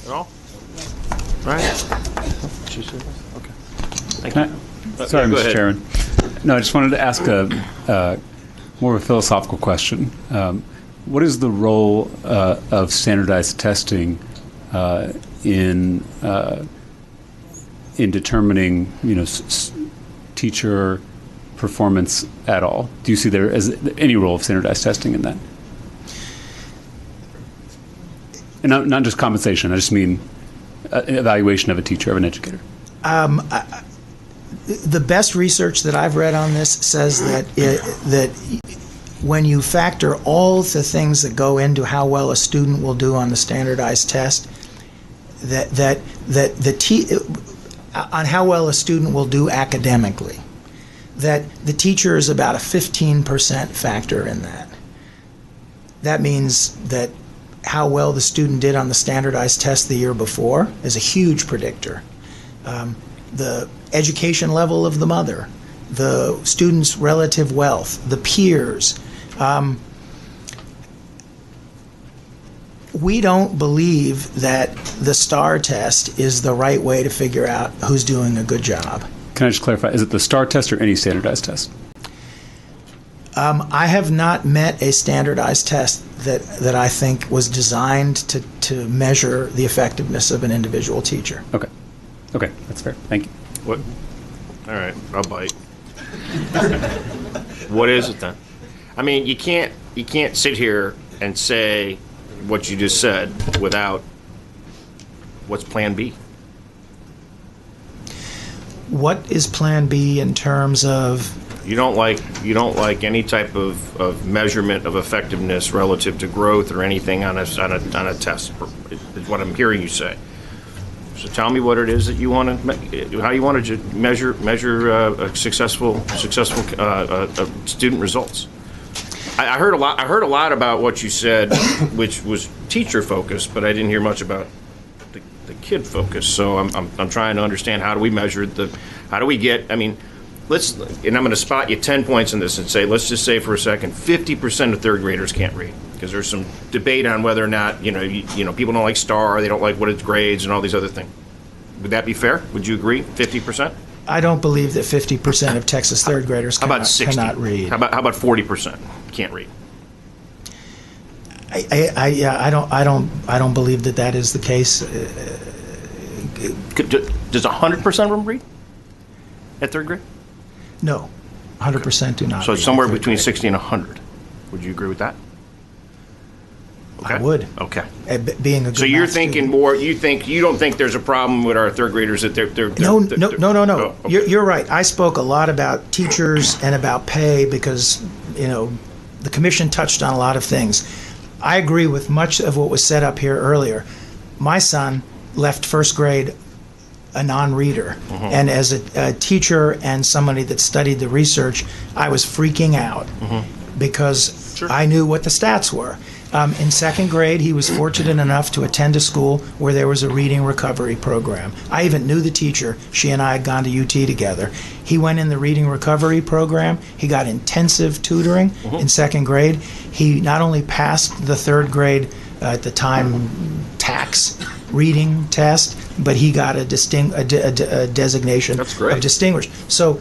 At all? Right. Okay. Thank you. Sorry, go Mr. ahead. Chairman. No, I just wanted to ask more of a philosophical question. What is the role of standardized testing in determining, teacher performance at all? Do you see there as any role of standardized testing in that? And not just compensation. I just mean evaluation of a teacher, of an educator. The best research that I've read on this says that that when you factor all the things that go into how well a student will do on the standardized test, on how well a student will do academically, that the teacher is about a 15% factor in that. That means that how well the student did on the standardized test the year before is a huge predictor. The education level of the mother, the student's relative wealth, the peers. We don't believe that the STAR test is the right way to figure out who's doing a good job. Can I just clarify? Is it the STAR test or any standardized test? I have not met a standardized test that I think was designed to measure the effectiveness of an individual teacher. Okay. Okay, that's fair. Thank you. What? All right, I'll bite. What is it then? I mean, you can't sit here and say what you just said without what's Plan B. What is Plan B in terms of? You don't like any type of measurement of effectiveness relative to growth or anything on a test. Is what I'm hearing you say. So tell me what it is that you want to, how you want to measure successful student results. I heard a lot about what you said, which was teacher focused, but I didn't hear much about the kid focus. So I'm trying to understand, how do we measure how do we get? I mean, and I'm going to spot you 10 points in this and say, let's just say for a second, 50% of third graders can't read, because there's some debate on whether or not, people don't like STAR, they don't like what its grades and all these other things. Would that be fair? Would you agree? 50%? I don't believe that 50% of Texas third graders cannot read. How about 40% can't read? I don't believe that is the case. Does 100% of them read at third grade? No, 100% do not. So it's somewhere between 60 and 100. Would you agree with that? Okay. I would. Okay. Being a good so you're math thinking student. more. You don't think there's a problem with our third graders that they're No. Oh, okay. You're right. I spoke a lot about teachers and about pay because the commission touched on a lot of things. I agree with much of what was said up here earlier. My son left first grade a non-reader, and as a teacher and somebody that studied the research, I was freaking out because I knew what the stats were. In second grade, he was fortunate enough to attend a school where there was a reading recovery program. I even knew the teacher. She and I had gone to UT together. He went in the reading recovery program. He got intensive tutoring in second grade. He not only passed the third grade, at the time, tax reading test, but he got a designation of distinguished. So,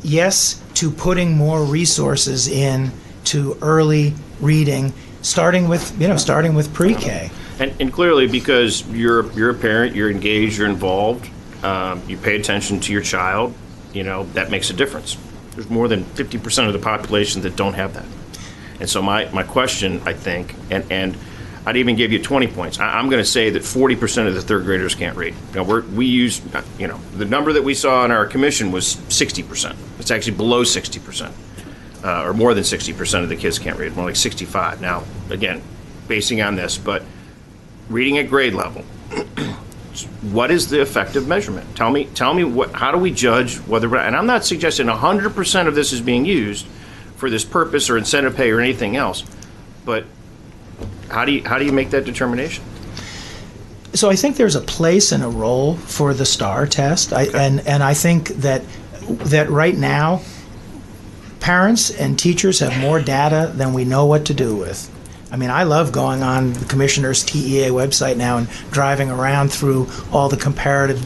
yes, to putting more resources in to early reading, starting with pre-K. And clearly, because you're a parent, you're engaged, you're involved, you pay attention to your child, that makes a difference. There's more than 50% of the population that don't have that. And so my question, I think, and I'd even give you 20 points. I'm going to say that 40% of the third graders can't read. We use, the number that we saw in our commission was 60%. It's actually below 60%. Or more than 60% of the kids can't read, more like 65. Now, again, basing on this, but reading at grade level, what is the effective measurement? Tell me how do we judge whether, and I'm not suggesting 100% of this is being used for this purpose or incentive pay or anything else, but how do you make that determination? So I think there's a place and a role for the STAR test, and I think that right now, parents and teachers have more data than we know what to do with. I mean, I love going on the Commissioner's TEA website now and driving around through all the comparative.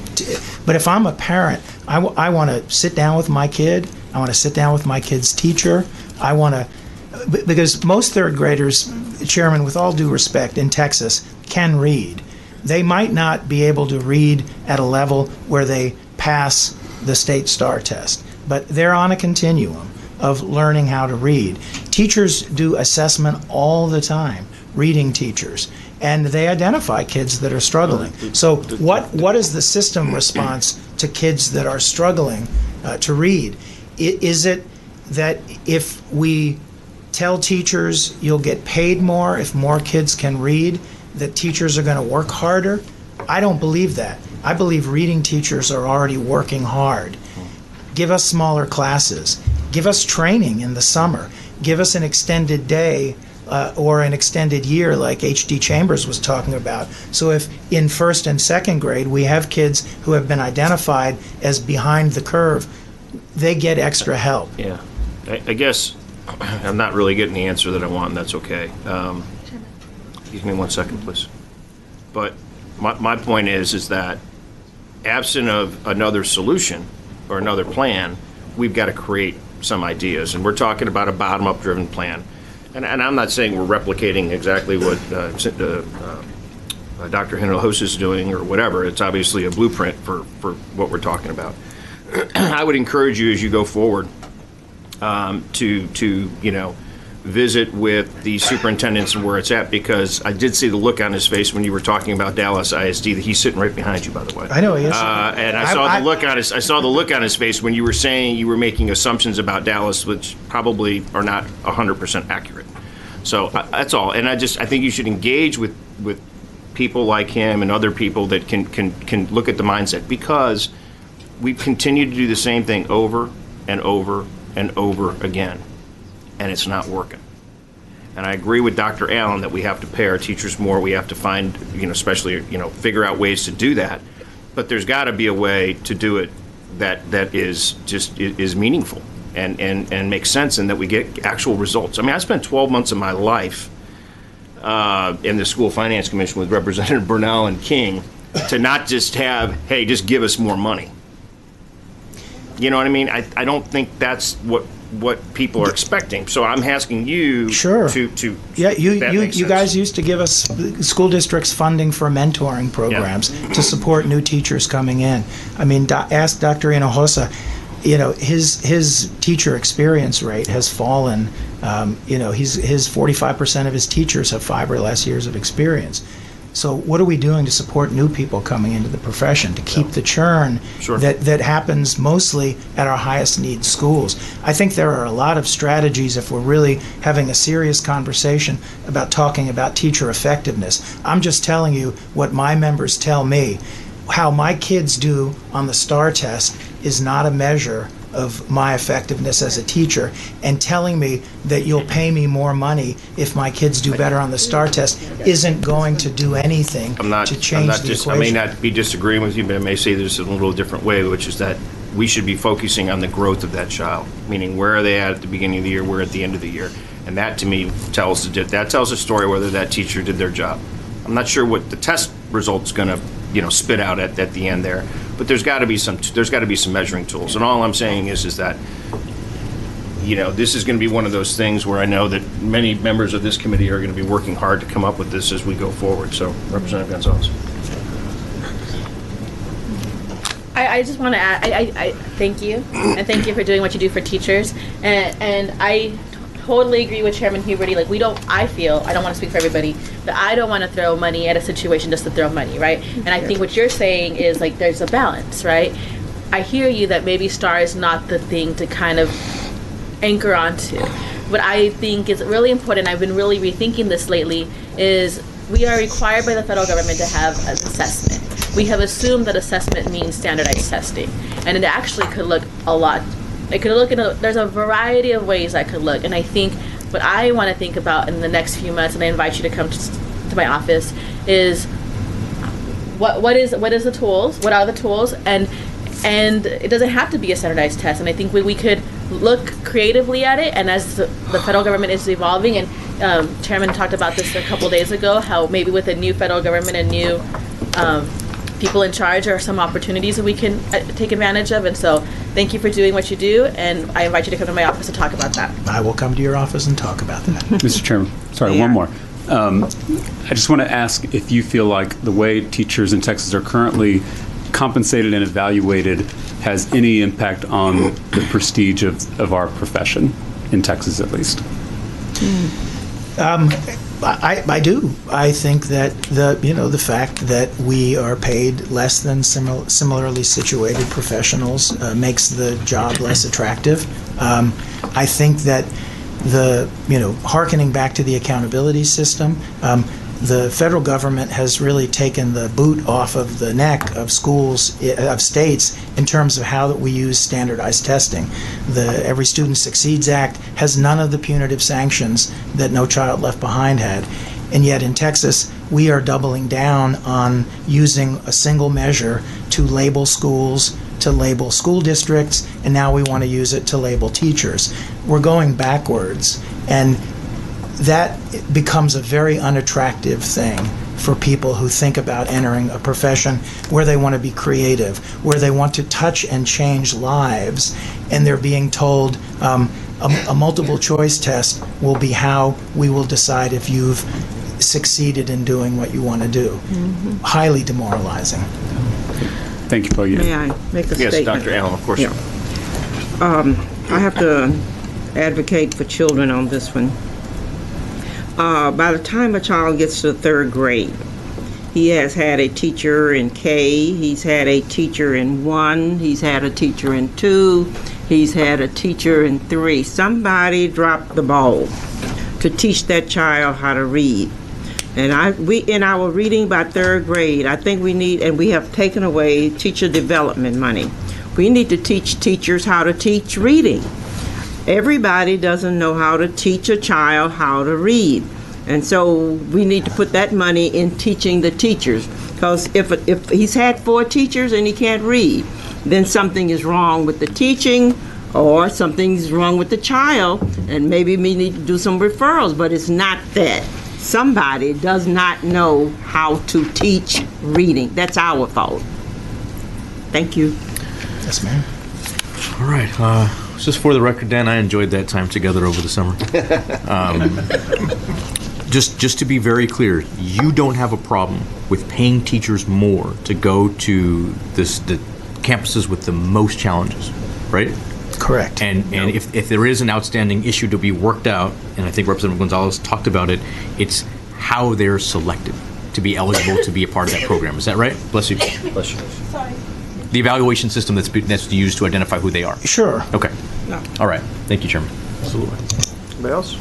But if I'm a parent, I want to sit down with my kid. I want to sit down with my kid's teacher. I want to, because most third graders, Chairman, with all due respect, in Texas, can read. They might not be able to read at a level where they pass the state STAR test, but they're on a continuum of learning how to read. Teachers do assessment all the time, reading teachers, and they identify kids that are struggling. So what is the system response to kids that are struggling to read? Is it that if we tell teachers you'll get paid more if more kids can read, that teachers are going to work harder? I don't believe that. I believe reading teachers are already working hard. Give us smaller classes. Give us training in the summer. Give us an extended day or an extended year like H.D. Chambers was talking about. So if in first and second grade we have kids who have been identified as behind the curve, they get extra help. Yeah. I guess I'm not really getting the answer that I want, and that's okay. Give me 1 second, please. But my point is that absent of another solution or another plan, we've got to create some ideas. And we're talking about a bottom-up driven plan. And I'm not saying we're replicating exactly what Dr. Hinojosa is doing or whatever. It's obviously a blueprint for what we're talking about. I would encourage you as you go forward to visit with the superintendents and where it's at, because I did see the look on his face when you were talking about Dallas ISD. That he's sitting right behind you, by the way. I know he is. And I saw the look on his face when you were saying you were making assumptions about Dallas, which probably are not 100% accurate. So that's all. And I think you should engage with people like him and other people that can look at the mindset, because we've continued to do the same thing over and over and over again, and it's not working. And I agree with Dr. Allen that we have to pay our teachers more. We have to find, especially, figure out ways to do that. But there's got to be a way to do it that is meaningful and makes sense, and that we get actual results. I mean, I spent 12 months of my life in the School Finance Commission with Representative Bernal and King to not just have, hey, just give us more money. You know what I mean? I don't think that's what people are expecting. So I'm asking you sure. to yeah, you guys used to give us school districts funding for mentoring programs to support new teachers coming in. I mean, ask Dr. Hinojosa, his teacher experience rate has fallen. His 45% of his teachers have 5 or less years of experience. So what are we doing to support new people coming into the profession, to keep the churn that happens mostly at our highest need schools? I think there are a lot of strategies if we're really having a serious conversation about talking about teacher effectiveness. I'm just telling you what my members tell me. How my kids do on the STAR test is not a measure of my effectiveness as a teacher, and telling me that you'll pay me more money if my kids do better on the STAR test isn't going to do anything to change the equation. I may not be disagreeing with you, but I may say this in a little different way, which is that we should be focusing on the growth of that child, meaning where are they at the beginning of the year, where at the end of the year. And that, to me, tells a story whether that teacher did their job. I'm not sure what the test result's going to spit out at the end there, but there's got to be some measuring tools. And all I'm saying is that this is going to be one of those things where I know that many members of this committee are going to be working hard to come up with this as we go forward. So, Representative Gonzalez. I just want to add, I thank you, and thank you for doing what you do for teachers, and I totally agree with Chairman Huberty. Like, I don't want to speak for everybody, but I don't want to throw money at a situation just to throw money, right? And I think what you're saying is, like, there's a balance, right? I hear you that maybe STAR is not the thing to kind of anchor onto. What I think is really important, I've been really rethinking this lately, is we are required by the federal government to have an assessment. We have assumed that assessment means standardized testing, and it actually could look a lot. It could look there's a variety of ways that could look, and I think what I want to think about in the next few months, and I invite you to come to my office, is what is the tools? What are the tools? And it doesn't have to be a standardized test. And I think we could look creatively at it, and as the federal government is evolving, and Chairman talked about this a couple days ago, how maybe with a new federal government and new people in charge are some opportunities that we can take advantage of. And so thank you for doing what you do, and I invite you to come to my office to talk about that. I will come to your office and talk about that. Mr. Chairman, sorry, one more. I just want to ask if you feel like the way teachers in Texas are currently compensated and evaluated has any impact on the prestige of our profession, in Texas at least. I do. I think that the fact that we are paid less than similarly situated professionals makes the job less attractive. I think that hearkening back to the accountability system, the federal government has really taken the boot off of the neck of schools, of states, in terms of how that we use standardized testing. The Every Student Succeeds Act has none of the punitive sanctions that No Child Left Behind had. And yet in Texas, we are doubling down on using a single measure to label schools, to label school districts, and now we want to use it to label teachers. We're going backwards, and that becomes a very unattractive thing for people who think about entering a profession where they want to be creative, where they want to touch and change lives, and they're being told a multiple choice test will be how we will decide if you've succeeded in doing what you want to do. Mm-hmm. Highly demoralizing. Thank you, Paul. May I make a statement? Yes, Dr. Allen, of course. Yeah. I have to advocate for children on this one. By the time a child gets to the 3rd grade, he has had a teacher in K, he's had a teacher in 1, he's had a teacher in 2, he's had a teacher in 3. Somebody dropped the ball to teach that child how to read. And we in our reading by 3rd grade, I think we need, and we have taken away teacher development money. We need to teach teachers how to teach reading. Everybody doesn't know how to teach a child how to read. And so we need to put that money in teaching the teachers. Because if he's had 4 teachers and he can't read, then something is wrong with the teaching, or something's wrong with the child, and maybe we need to do some referrals, but it's not that. Somebody does not know how to teach reading. That's our fault. Thank you. Yes, ma'am. All right. Just for the record, Dan, I enjoyed that time together over the summer. Just to be very clear, you don't have a problem with paying teachers more to go to the campuses with the most challenges, right? Correct. And if there is an outstanding issue to be worked out, and I think Representative Gonzalez talked about it, it's how they're selected to be eligible to be a part of that program. Is that right? Bless you. Bless you. Sorry. The evaluation system that's used to identify who they are. Sure. Okay. No. All right. Thank you, Chairman. Absolutely. Anybody else?